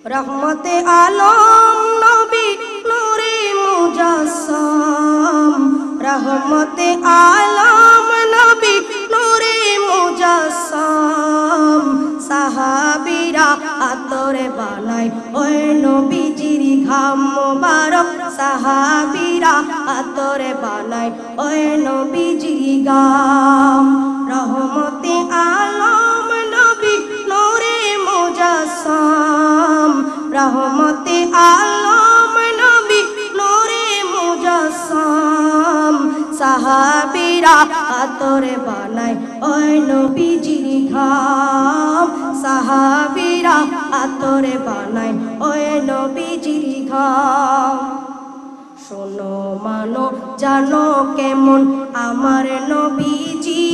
রহমতে আলম নবী নূরে মুজাসসাম, রহমতে আলম নবী নূরে মুজাসসাম। সাহাবীরা আতরে বানায় ওই নবীজির ঘাম মোবারক, সাহাবীরা আতরে বানায় ওই নবীজির ঘাম। রহমতে আলম নবী নূরে মুজাসসাম, রহমতে আলম নবী নূরে মুজাসসাম। সাহাবীরা আতরে বানায় ওই নবীজির ঘাম, সাহাবীরা আতরে বানায় ওই নবীজির ঘাম। শোনো মানো জানো কেমন আমার নবীজি,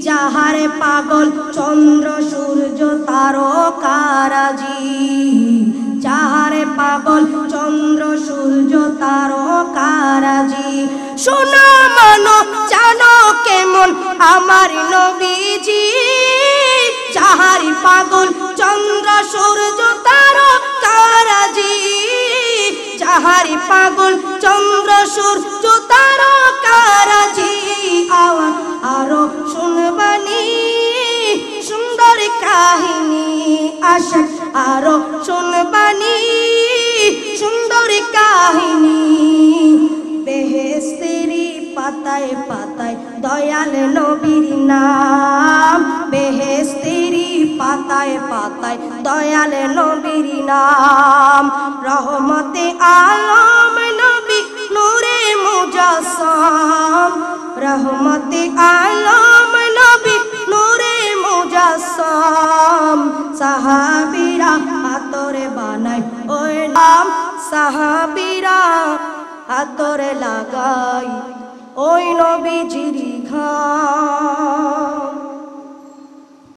যাহার পাগল চন্দ্র সূর্য তারকারাজি, যাহার পাগল চন্দ্র সূর্য তারকারাজি। শোনো মানো জানো কেমন আমার নবীজি, যাহার পাগল চন্দ্র সূর্য তারকারাজি, যাহার পাগল চন্দ্র সূর্য তারকারাজি। আওয়াজ আরো শুনবানি সুন্দর কাহিনী, আশাক আরো শুনবানি সুন্দর কাহিনী। বেহেশতেরি পাতায় পাতায় দয়াল নবীর নাম, বেহেশতেরি পাতায় পাতায় দয়াল নবীর নাম। রহমতে আলম নবী নূরে মুজাসসাম, রহমতে আলম নবী নূরে মুজাসসাম। সাহাবীরা আতরে বানায় ওই নাম, সাহাবীরা আতরে লাগাই ওই নবীজির